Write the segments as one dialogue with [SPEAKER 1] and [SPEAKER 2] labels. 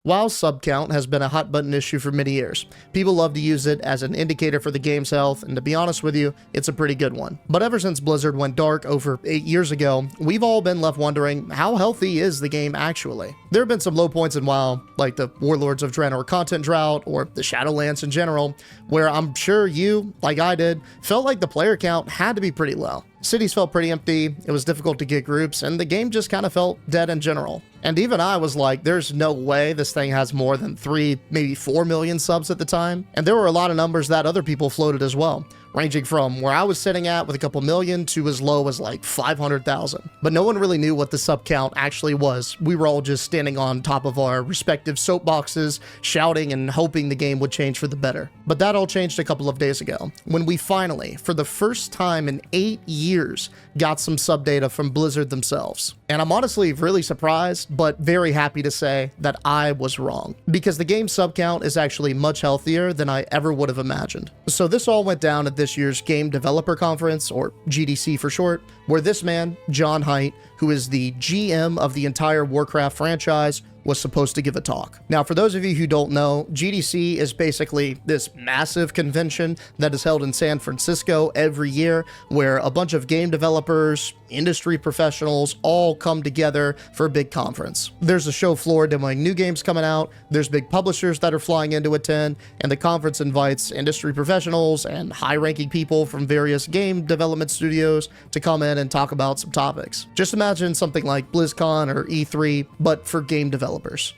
[SPEAKER 1] WoW's sub count has been a hot button issue for many years. People love to use it as an indicator for the game's health, and to be honest with you, it's a pretty good one. But ever since Blizzard went dark over 8 years ago, we've all been left wondering, how healthy is the game actually? There have been some low points in WoW, like the Warlords of Draenor content drought, or the Shadowlands in general, where I'm sure you, like I did, felt like the player count had to be pretty low. Cities felt pretty empty, it was difficult to get groups, and the game just kind of felt dead in general. And even I was like, there's no way this thing has more than 3, maybe 4 million subs at the time. And there were a lot of numbers that other people floated as well, ranging from where I was sitting at with a couple million to as low as like 500,000. But no one really knew what the sub count actually was. We were all just standing on top of our respective soapboxes, shouting and hoping the game would change for the better. But that all changed a couple of days ago, when we finally, for the first time in 8 years, got some sub data from Blizzard themselves. And I'm honestly really surprised, but very happy to say that I was wrong, because the game's sub count is actually much healthier than I ever would have imagined. So this all went down at this year's Game Developer Conference, or GDC for short, where this man, John Haidt, who is the GM of the entire Warcraft franchise, was supposed to give a talk. Now, for those of you who don't know, GDC is basically this massive convention that is held in San Francisco every year, where a bunch of game developers, industry professionals all come together for a big conference. There's a show floor demoing new games coming out, there's big publishers that are flying in to attend, and the conference invites industry professionals and high-ranking people from various game development studios to come in and talk about some topics. Just imagine something like BlizzCon or E3, but for game developers.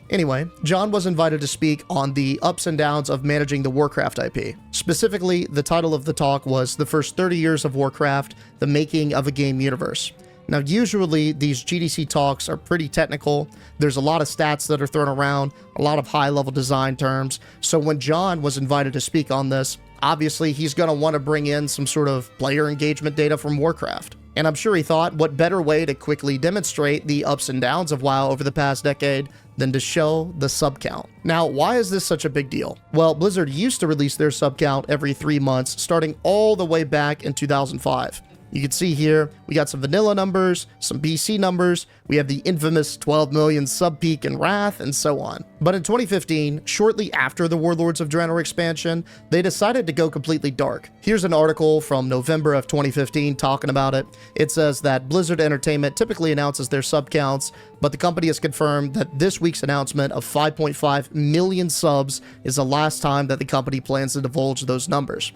[SPEAKER 1] Anyway, John was invited to speak on the ups and downs of managing the Warcraft IP. Specifically, the title of the talk was The First 30 Years of Warcraft, The Making of a Game Universe. Now, usually these GDC talks are pretty technical. There's a lot of stats that are thrown around, a lot of high-level design terms. So when John was invited to speak on this, obviously he's going to want to bring in some sort of player engagement data from Warcraft. And I'm sure he thought, what better way to quickly demonstrate the ups and downs of WoW over the past decade than to show the sub count. Now, why is this such a big deal? Well, Blizzard used to release their sub count every 3 months, starting all the way back in 2005. You can see here, we got some vanilla numbers, some BC numbers, we have the infamous 12 million sub peak in Wrath, and so on. But in 2015, shortly after the Warlords of Draenor expansion, they decided to go completely dark. Here's an article from November of 2015 talking about it. It says that Blizzard Entertainment typically announces their sub counts, but the company has confirmed that this week's announcement of 5.5 million subs is the last time that the company plans to divulge those numbers.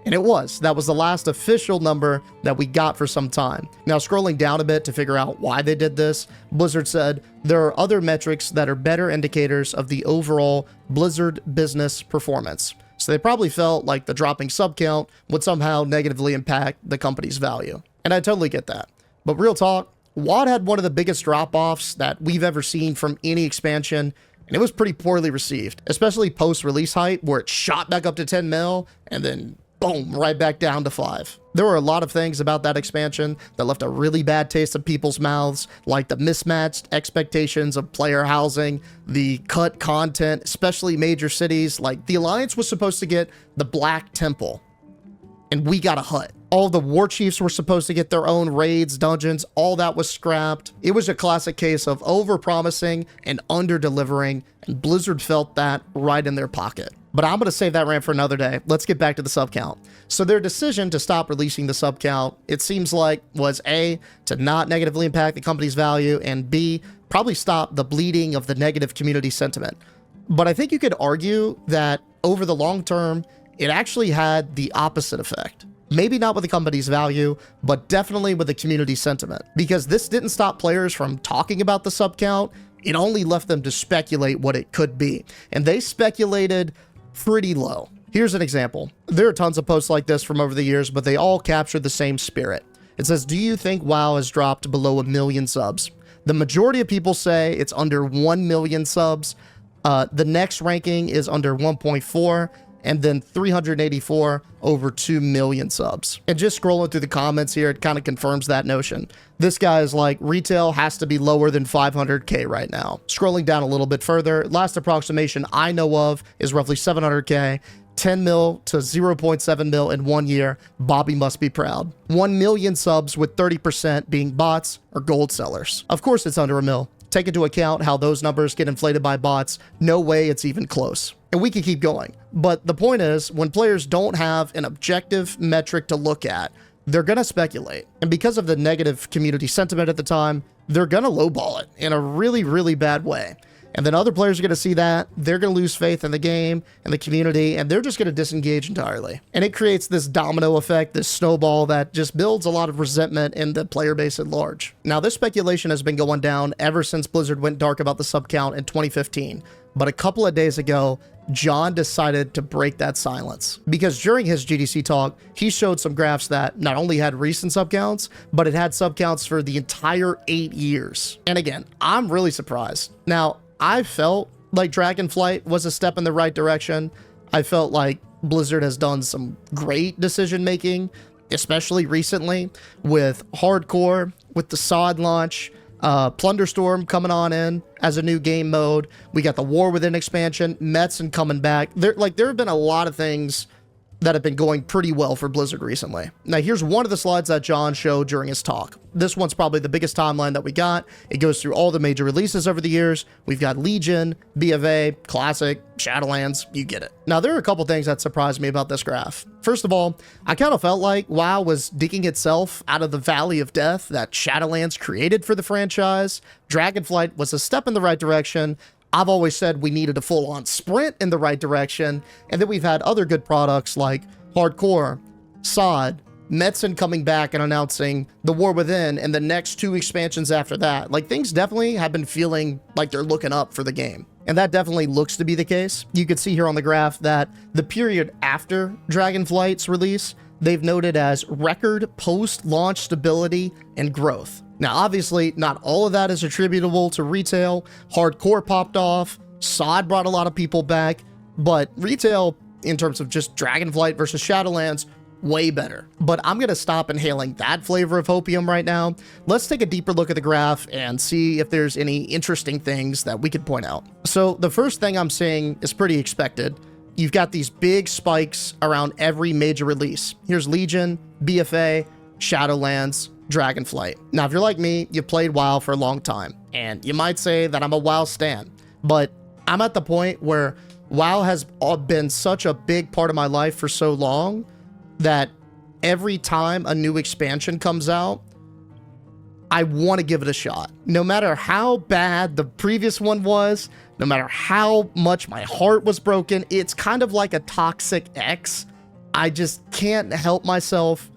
[SPEAKER 1] And it was. That was the last official number that we got for some time. Now, scrolling down a bit to figure out why they did this, Blizzard said there are other metrics that are better indicators of the overall Blizzard business performance. So they probably felt like the dropping sub count would somehow negatively impact the company's value. And I totally get that. But real talk, WoD had one of the biggest drop-offs that we've ever seen from any expansion, and it was pretty poorly received, especially post-release hype, where it shot back up to 10 mil, and then boom, right back down to 5. There were a lot of things about that expansion that left a really bad taste in people's mouths, like the mismatched expectations of player housing, the cut content, especially major cities. Like, the Alliance was supposed to get the Black Temple, and we got a hut. All the war chiefs were supposed to get their own raids, dungeons, all that was scrapped. It was a classic case of over-promising and under-delivering, and Blizzard felt that right in their pocket. But I'm going to save that rant for another day. Let's get back to the sub count. So their decision to stop releasing the sub count, it seems like, was A, to not negatively impact the company's value, and B, probably stop the bleeding of the negative community sentiment. But I think you could argue that over the long term, it actually had the opposite effect. Maybe not with the company's value, but definitely with the community sentiment. Because this didn't stop players from talking about the sub count, it only left them to speculate what it could be. And they speculated pretty low. Here's an example. There are tons of posts like this from over the years, but they all capture the same spirit. It says, do you think WoW has dropped below 1 million subs? The majority of people say it's under 1 million subs. The next ranking is under 1.4, and then 384 over 2 million subs. And just scrolling through the comments here, it kind of confirms that notion. This guy is like, retail has to be lower than 500K right now. Scrolling down a little bit further, last approximation I know of is roughly 700K. 10 mil to 0.7 mil in 1 year. Bobby must be proud. 1 million subs with 30% being bots or gold sellers. Of course it's under a mil. take into account how those numbers get inflated by bots, no way it's even close. And we can keep going. But the point is, when players don't have an objective metric to look at, they're going to speculate. And because of the negative community sentiment at the time, they're going to lowball it in a really, really bad way. And then other players are going to see that, they're going to lose faith in the game and the community, and they're just going to disengage entirely. And it creates this domino effect, this snowball that just builds a lot of resentment in the player base at large. Now, this speculation has been going down ever since Blizzard went dark about the sub count in 2015. But a couple of days ago, John decided to break that silence. Because during his GDC talk, he showed some graphs that not only had recent sub counts, but it had sub counts for the entire 8 years. And again, I'm really surprised. Now, I felt like Dragonflight was a step in the right direction. I felt like Blizzard has done some great decision making, especially recently with Hardcore, with the SOD launch, Plunderstorm coming on in as a new game mode. We got the War Within expansion, Metzen coming back. There have been a lot of things that have been going pretty well for Blizzard recently. Now, here's one of the slides that John showed during his talk. This one's probably the biggest timeline that we got. It goes through all the major releases over the years. We've got Legion, BFA, Classic, Shadowlands, you get it. Now, there are a couple things that surprised me about this graph. First of all, I kind of felt like WoW was digging itself out of the valley of death that Shadowlands created for the franchise. Dragonflight was a step in the right direction. I've always said we needed a full-on sprint in the right direction, and then we've had other good products like Hardcore, SOD, Metzen coming back and announcing the War Within and the next 2 expansions after that. Like, things definitely have been feeling like they're looking up for the game. And that definitely looks to be the case. You can see here on the graph that the period after Dragonflight's release, they've noted as record post-launch stability and growth. Now, obviously, not all of that is attributable to retail. Hardcore popped off, SOD brought a lot of people back, but retail, in terms of just Dragonflight versus Shadowlands, way better. But I'm going to stop inhaling that flavor of opium right now. Let's take a deeper look at the graph and see if there's any interesting things that we could point out. So the first thing I'm seeing is pretty expected. You've got these big spikes around every major release. Here's Legion, BFA, Shadowlands, Dragonflight. Now, if you're like me, you've played WoW for a long time, and you might say that I'm a WoW stan, but I'm at the point where WoW has been such a big part of my life for so long that every time a new expansion comes out, I want to give it a shot. No matter how bad the previous one was, no matter how much my heart was broken, it's kind of like a toxic ex. I just can't help myself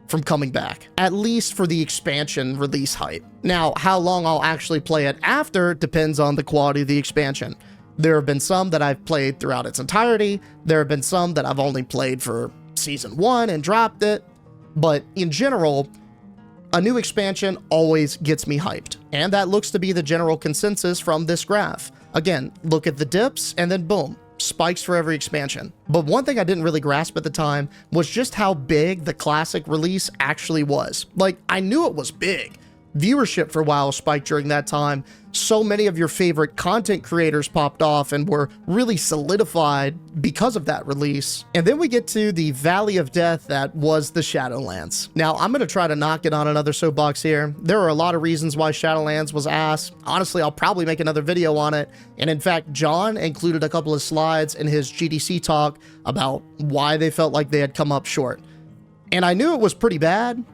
[SPEAKER 1] from coming back, at least for the expansion release hype. Now, how long I'll actually play it after depends on the quality of the expansion. There have been some that I've played throughout its entirety. There have been some that I've only played for Season 1 and dropped it. But in general, a new expansion always gets me hyped. And that looks to be the general consensus from this graph. Again, look at the dips and then boom, spikes for every expansion. But one thing I didn't really grasp at the time was just how big the Classic release actually was. Like, I knew it was big. Viewership for WoW spiked during that time. So many of your favorite content creators popped off and were really solidified because of that release. And then we get to the Valley of Death that was the Shadowlands. Now, I'm going to try to not get on another soapbox here. There are a lot of reasons why Shadowlands was ass. Honestly, I'll probably make another video on it. And in fact, John included a couple of slides in his GDC talk about why they felt like they had come up short. And I knew it was pretty bad,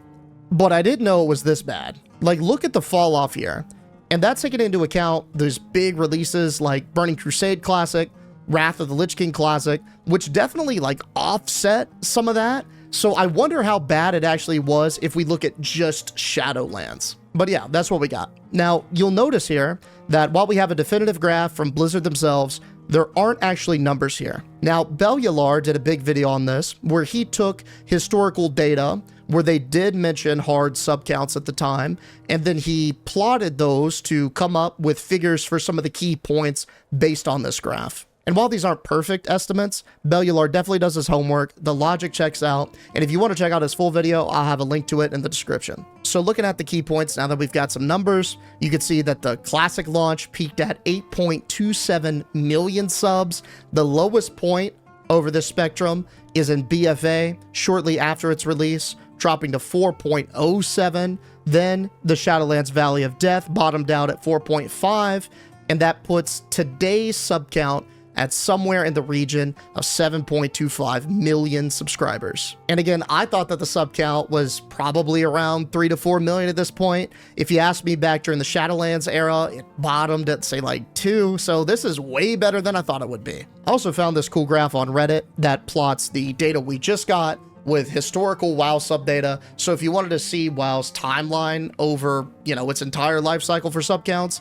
[SPEAKER 1] but I didn't know it was this bad. Like, look at the fall off here. And that's taking into account those big releases like Burning Crusade Classic, Wrath of the Lich King Classic, which definitely like offset some of that. So I wonder how bad it actually was if we look at just Shadowlands. But yeah, that's what we got. Now, you'll notice here that while we have a definitive graph from Blizzard themselves, there aren't actually numbers here. Now, Bellular did a big video on this where he took historical data where they did mention hard sub counts at the time, and then he plotted those to come up with figures for some of the key points based on this graph. And while these aren't perfect estimates, Bellular definitely does his homework, the logic checks out, and if you want to check out his full video, I'll have a link to it in the description. So looking at the key points, now that we've got some numbers, you can see that the Classic launch peaked at 8.27 million subs. The lowest point over this spectrum is in BFA shortly after its release, dropping to 4.07. Then the Shadowlands Valley of Death bottomed out at 4.5, and that puts today's sub count at somewhere in the region of 7.25 million subscribers. And again, I thought that the sub count was probably around 3 to 4 million at this point. If you asked me back during the Shadowlands era, it bottomed at say like 2, so this is way better than I thought it would be. I also found this cool graph on Reddit that plots the data we just got with historical WoW sub data. So if you wanted to see WoW's timeline over, its entire life cycle for sub counts,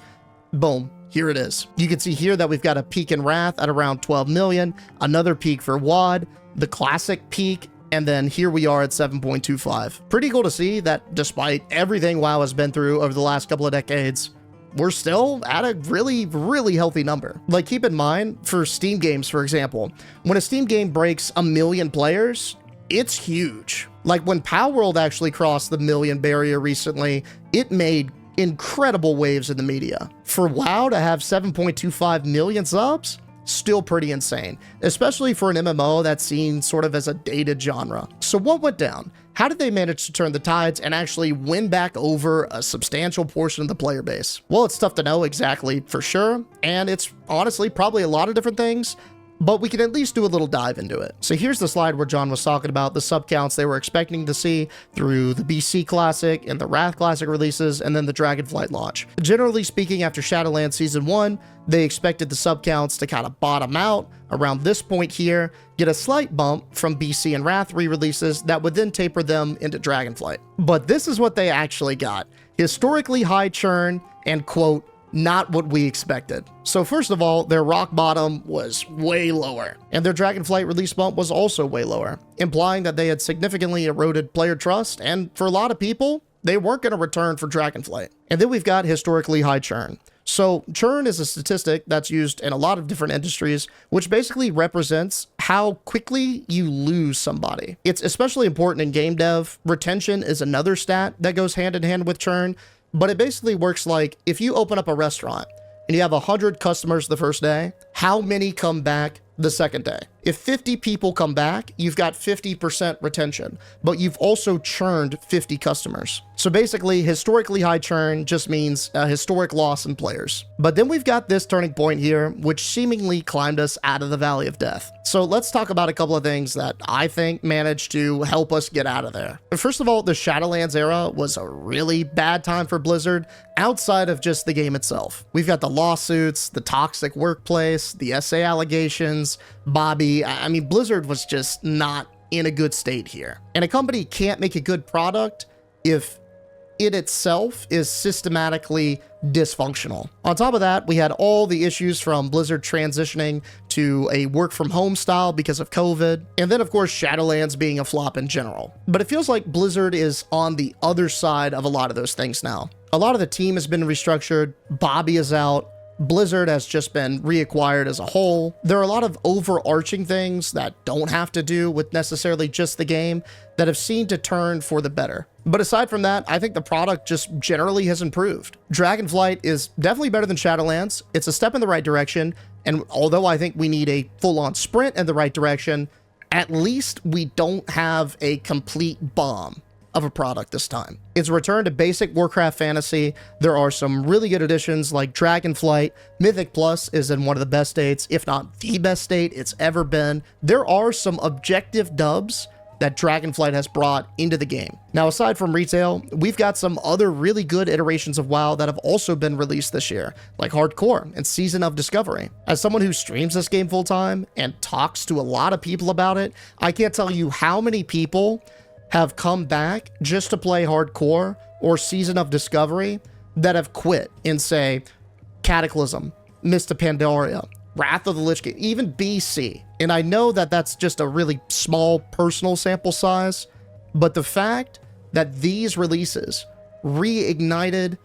[SPEAKER 1] boom, here it is. You can see here that we've got a peak in Wrath at around 12 million, another peak for WoD, the classic peak, and then here we are at 7.25. Pretty cool to see that despite everything WoW has been through over the last couple of decades, we're still at a really, really healthy number. Like, keep in mind, for Steam games, for example, when a Steam game breaks 1 million players, it's huge. Like when Palworld actually crossed the 1 million barrier recently, it made incredible waves in the media. For WoW to have 7.25 million subs, still pretty insane, especially for an MMO that's seen sort of as a dated genre. So what went down? How did they manage to turn the tides and actually win back over a substantial portion of the player base? Well, it's tough to know exactly for sure, and it's honestly probably a lot of different things, but we can at least do a little dive into it. So here's the slide where John was talking about the sub counts they were expecting to see through the BC Classic and the Wrath Classic releases, and then the Dragonflight launch. Generally speaking, after Shadowlands Season 1, they expected the sub counts to kind of bottom out around this point here, get a slight bump from BC and Wrath re-releases that would then taper them into Dragonflight. But this is what they actually got. Historically high churn and, quote, not what we expected. So first of all, their rock bottom was way lower, and their Dragonflight release bump was also way lower, implying that they had significantly eroded player trust, and for a lot of people, they weren't going to return for Dragonflight. And then we've got historically high churn. So churn is a statistic that's used in a lot of different industries, which basically represents how quickly you lose somebody. It's especially important in game dev. Retention is another stat that goes hand in hand with churn. But it basically works like if you open up a restaurant and you have 100 customers the first day, how many come back the second day? If 50 people come back, you've got 50% retention, but you've also churned 50 customers. So basically, historically high churn just means a historic loss in players. But then we've got this turning point here, which seemingly climbed us out of the Valley of Death. So let's talk about a couple of things that I think managed to help us get out of there. First of all, the Shadowlands era was a really bad time for Blizzard outside of just the game itself. We've got the lawsuits, the toxic workplace, the SA allegations, Bobby. I mean, Blizzard was just not in a good state here. And a company can't make a good product if it itself is systematically dysfunctional. On top of that, we had all the issues from Blizzard transitioning to a work from home style because of COVID, and then of course Shadowlands being a flop in general. But it feels like Blizzard is on the other side of a lot of those things now. A lot of the team has been restructured, Bobby is out, Blizzard has just been reacquired as a whole. There are a lot of overarching things that don't have to do with necessarily just the game that have seemed to turn for the better. But aside from that, I think the product just generally has improved. Dragonflight is definitely better than Shadowlands. It's a step in the right direction, and although I think we need a full-on sprint in the right direction, at least we don't have a complete bomb of a product this time. It's a return to basic Warcraft fantasy. There are some really good additions like Dragonflight. Mythic Plus is in one of the best states, if not the best state it's ever been. There are some objective dubs that Dragonflight has brought into the game. Now, aside from retail, we've got some other really good iterations of WoW that have also been released this year, like Hardcore and Season of Discovery. As someone who streams this game full-time and talks to a lot of people about it, I can't tell you how many people have come back just to play Hardcore or Season of Discovery that have quit in, say, Cataclysm, Mist of Pandaria, Wrath of the Lich King, even BC. And I know that that's just a really small personal sample size, but the fact that these releases reignited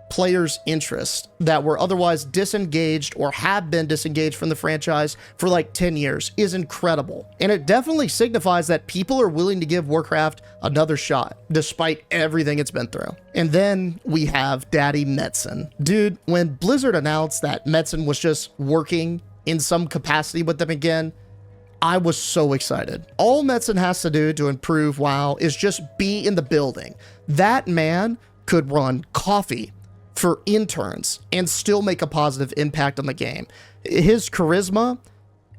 [SPEAKER 1] players' interest that were otherwise disengaged or have been disengaged from the franchise for like 10 years is incredible. And it definitely signifies that people are willing to give Warcraft another shot, despite everything it's been through. And then we have Daddy Metzen. Dude, when Blizzard announced that Metzen was just working in some capacity with them again, I was so excited. All Metzen has to do to improve WoW is just be in the building. That man could run coffee for interns and still make a positive impact on the game. His charisma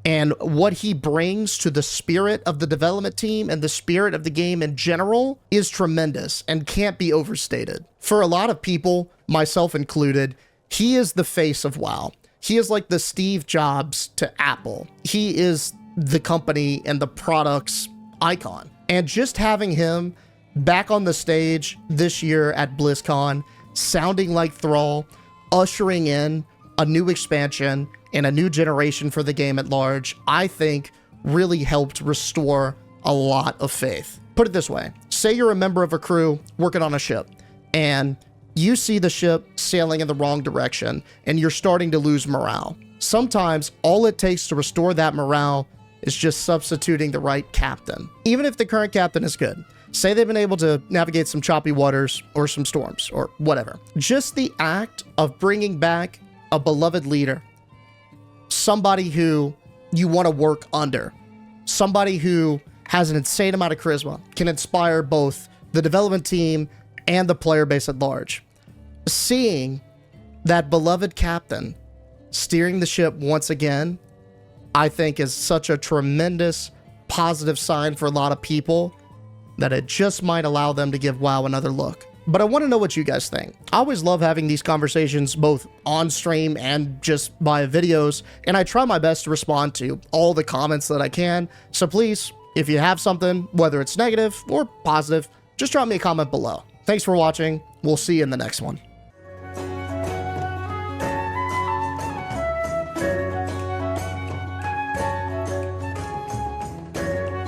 [SPEAKER 1] and what he brings to the spirit of the development team and the spirit of the game in general is tremendous and can't be overstated. For a lot of people, myself included, he is the face of WoW. He is like the Steve Jobs to Apple. He is the company and the product's icon. And just having him back on the stage this year at BlizzCon, sounding like Thrall, ushering in a new expansion and a new generation for the game at large, I think really helped restore a lot of faith. Put it this way, say you're a member of a crew working on a ship and you see the ship sailing in the wrong direction and you're starting to lose morale. Sometimes all it takes to restore that morale is just substituting the right captain. Even if the current captain is good, say they've been able to navigate some choppy waters or some storms or whatever. Just the act of bringing back a beloved leader, somebody who you want to work under, somebody who has an insane amount of charisma, can inspire both the development team and the player base at large. Seeing that beloved captain steering the ship once again, I think is such a tremendous positive sign for a lot of people that it just might allow them to give WoW another look. But I want to know what you guys think. I always love having these conversations both on stream and just via videos, and I try my best to respond to all the comments that I can. So please, if you have something, whether it's negative or positive, just drop me a comment below. Thanks for watching. We'll see you in the next one.